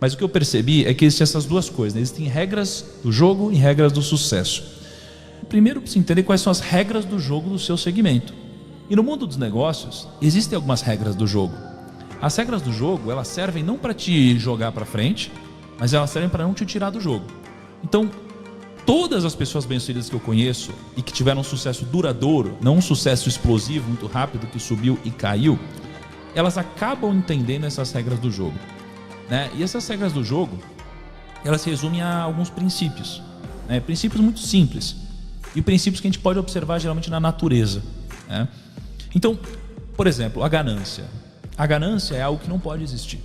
Mas o que eu percebi é que existem essas duas coisas, né? Existem regras do jogo e regras do sucesso. Primeiro, precisa entender quais são as regras do jogo do seu segmento. E no mundo dos negócios, existem algumas regras do jogo. As regras do jogo, elas servem não para te jogar para frente, mas elas servem para não te tirar do jogo. Então, todas as pessoas bem-sucedidas que eu conheço e que tiveram um sucesso duradouro, não um sucesso explosivo, muito rápido, que subiu e caiu, elas acabam entendendo essas regras do jogo, né? E essas regras do jogo, elas se resumem a alguns princípios, né? Princípios muito simples e princípios que a gente pode observar geralmente na natureza, né? Então, por exemplo, a ganância. A ganância é algo que não pode existir,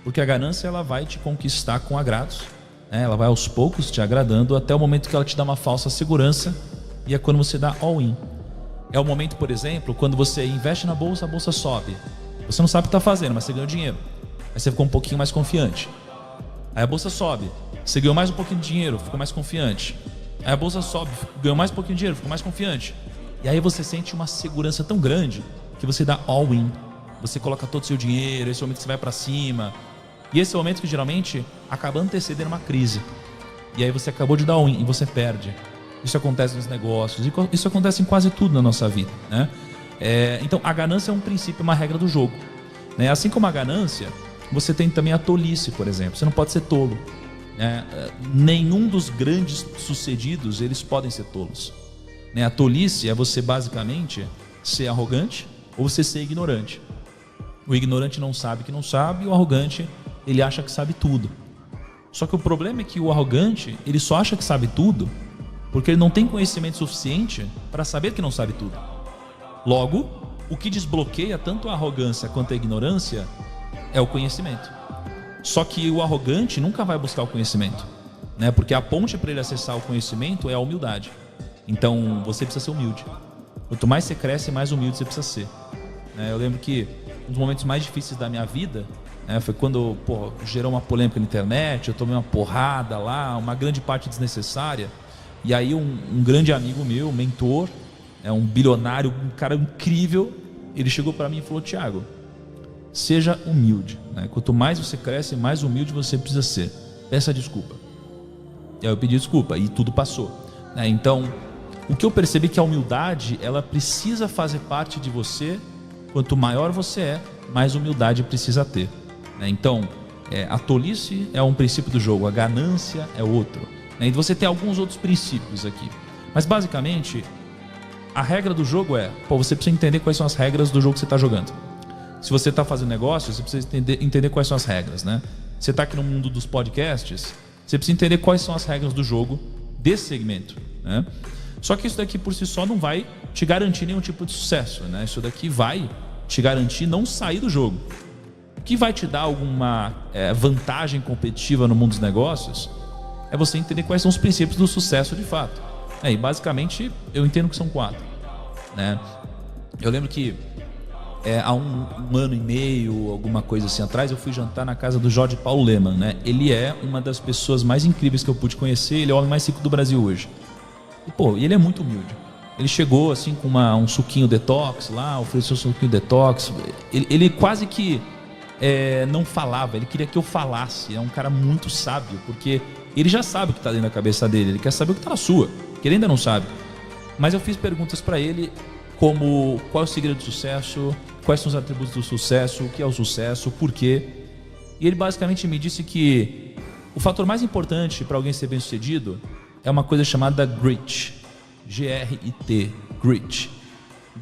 porque a ganância ela vai te conquistar com agrados, né? Ela vai aos poucos te agradando até o momento que ela te dá uma falsa segurança, e é quando você dá all-in. É o momento, por exemplo, quando você investe na bolsa, a bolsa sobe. Você não sabe o que está fazendo, mas você ganhou dinheiro. Aí você ficou um pouquinho mais confiante. Aí a bolsa sobe. Você ganhou mais um pouquinho de dinheiro, ficou mais confiante. Aí a bolsa sobe, ganhou mais um pouquinho de dinheiro, ficou mais confiante. E aí você sente uma segurança tão grande que você dá all-in. Você coloca todo o seu dinheiro, esse é o momento que você vai para cima. E esse é o momento que geralmente acaba antecedendo uma crise. E aí você acabou de dar all-in e você perde. Isso acontece nos negócios, isso acontece em quase tudo na nossa vida, né? Então a ganância é um princípio, uma regra do jogo, né? Assim como a ganância, você tem também a tolice, por exemplo. Você não pode ser tolo, né? Nenhum dos grandes sucedidos eles podem ser tolos, né? A tolice é você basicamente ser arrogante ou você ser ignorante. O ignorante não sabe que não sabe, e o arrogante ele acha que sabe tudo. Só que o problema é que o arrogante ele só acha que sabe tudo porque ele não tem conhecimento suficiente para saber que não sabe tudo. Logo, o que desbloqueia tanto a arrogância quanto a ignorância é o conhecimento. Só que o arrogante nunca vai buscar o conhecimento, né? Porque a ponte para ele acessar o conhecimento é a humildade. Então, você precisa ser humilde. Quanto mais você cresce, mais humilde você precisa ser, né? Eu lembro que um dos momentos mais difíceis da minha vida, né, foi quando gerou uma polêmica na internet, eu tomei uma porrada lá, uma grande parte desnecessária. E aí um grande amigo meu, um mentor, um bilionário, um cara incrível, ele chegou para mim e falou: Thiago, seja humilde, né? Quanto mais você cresce, mais humilde você precisa ser. Peça desculpa. E aí eu pedi desculpa e tudo passou, né? Então, o que eu percebi é que a humildade, ela precisa fazer parte de você. Quanto maior você é, mais humildade precisa ter, né? Então, a tolice é um princípio do jogo, a ganância é outro, né? E você tem alguns outros princípios aqui. Mas basicamente, a regra do jogo você precisa entender quais são as regras do jogo que você está jogando. Se você está fazendo negócio, você precisa entender quais são as regras, né? Você está aqui no mundo dos podcasts, você precisa entender quais são as regras do jogo desse segmento, né? Só que isso daqui por si só não vai te garantir nenhum tipo de sucesso, né? Isso daqui vai te garantir não sair do jogo. O que vai te dar alguma vantagem competitiva no mundo dos negócios é você entender quais são os princípios do sucesso de fato. E basicamente eu entendo que são 4, né? Eu lembro que há um ano e meio, alguma coisa assim atrás, eu fui jantar na casa do Jorge Paulo Lemann, né? Ele é uma das pessoas mais incríveis que eu pude conhecer. Ele é o homem mais rico do Brasil hoje. E ele é muito humilde. Ele chegou assim com um suquinho detox lá, ofereceu um suquinho detox. Ele quase que não falava, ele queria que eu falasse. É um cara muito sábio, porque ele já sabe o que está dentro da cabeça dele. Ele quer saber o que está na sua, que ele ainda não sabe. Mas eu fiz perguntas para ele como: qual é o segredo do sucesso, quais são os atributos do sucesso, o que é o sucesso, por quê. E ele basicamente me disse que o fator mais importante para alguém ser bem sucedido é uma coisa chamada grit. G-R-I-T, grit.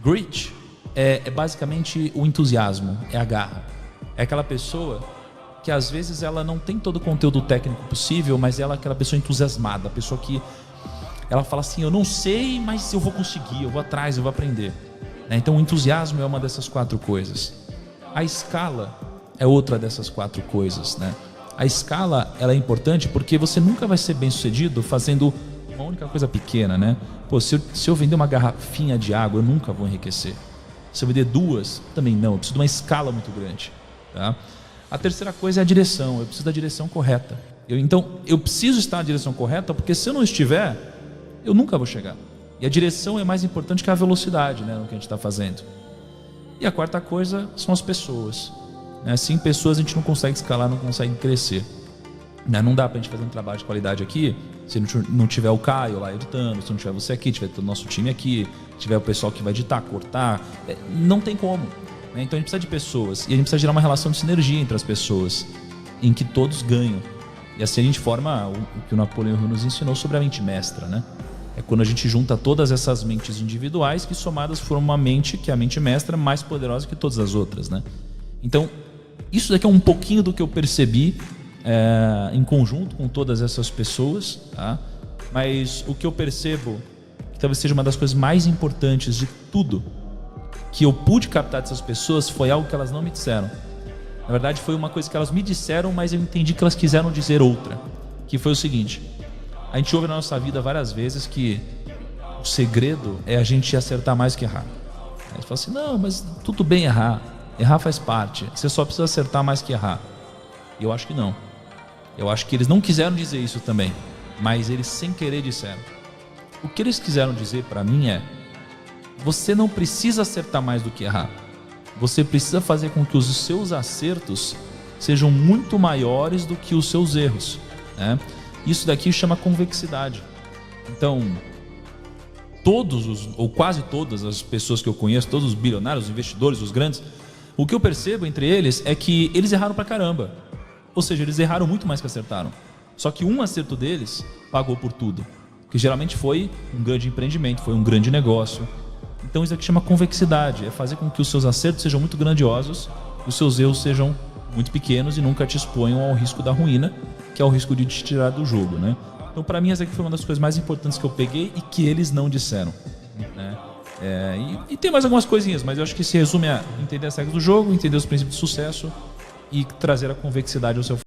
Grit é basicamente o entusiasmo, é a garra. É aquela pessoa que às vezes ela não tem todo o conteúdo técnico possível, mas ela é aquela pessoa entusiasmada, a pessoa que ela fala assim: eu não sei, mas eu vou conseguir, eu vou atrás, eu vou aprender, né? Então o entusiasmo é uma dessas 4 coisas. A escala é outra dessas 4 coisas, né? A escala ela é importante porque você nunca vai ser bem sucedido fazendo uma única coisa pequena, né? Se eu vender uma garrafinha de água, eu nunca vou enriquecer. Se eu vender 2, também não. Eu preciso de uma escala muito grande, tá? A terceira coisa é a direção. Eu preciso da direção correta. Então, eu preciso estar na direção correta, porque se eu não estiver, eu nunca vou chegar. E a direção é mais importante que a velocidade, né, no que a gente está fazendo. E a quarta coisa são as pessoas, né? Sem pessoas a gente não consegue escalar, não consegue crescer. Né? Não dá pra gente fazer um trabalho de qualidade aqui se não tiver o Caio lá editando, se não tiver você aqui, tiver todo o nosso time aqui, tiver o pessoal que vai editar, cortar. Não tem como. Né? Então a gente precisa de pessoas e a gente precisa gerar uma relação de sinergia entre as pessoas em que todos ganham. E assim a gente forma o que o Napoleão Hill nos ensinou sobre a mente mestra, né? É quando a gente junta todas essas mentes individuais que somadas formam uma mente que é a mente mestra mais poderosa que todas as outras, né? Então, isso daqui é um pouquinho do que eu percebi em conjunto com todas essas pessoas, tá? Mas o que eu percebo que talvez seja uma das coisas mais importantes de tudo que eu pude captar dessas pessoas foi algo que elas não me disseram. Na verdade, foi uma coisa que elas me disseram, mas eu entendi que elas quiseram dizer outra. Que foi o seguinte: a gente ouve na nossa vida várias vezes que o segredo é a gente acertar mais que errar. Aí você fala assim, não, mas tudo bem errar. Errar faz parte. Você só precisa acertar mais que errar. E eu acho que não. Eu acho que eles não quiseram dizer isso também, mas eles sem querer disseram. O que eles quiseram dizer para mim é: você não precisa acertar mais do que errar. Você precisa fazer com que os seus acertos sejam muito maiores do que os seus erros, né? Isso daqui chama convexidade. Então, ou quase todas as pessoas que eu conheço, todos os bilionários, os investidores, os grandes, o que eu percebo entre eles é que eles erraram pra caramba. Ou seja, eles erraram muito mais que acertaram. Só que um acerto deles pagou por tudo. Que geralmente foi um grande empreendimento, foi um grande negócio. Então isso aqui chama convexidade. É fazer com que os seus acertos sejam muito grandiosos e os seus erros sejam muito pequenos e nunca te exponham ao risco da ruína, que é o risco de te tirar do jogo, né? Então, para mim, essa aqui foi uma das coisas mais importantes que eu peguei e que eles não disseram, né? E tem mais algumas coisinhas, mas eu acho que se resume a entender as regras do jogo, entender os princípios de sucesso e trazer a convexidade ao seu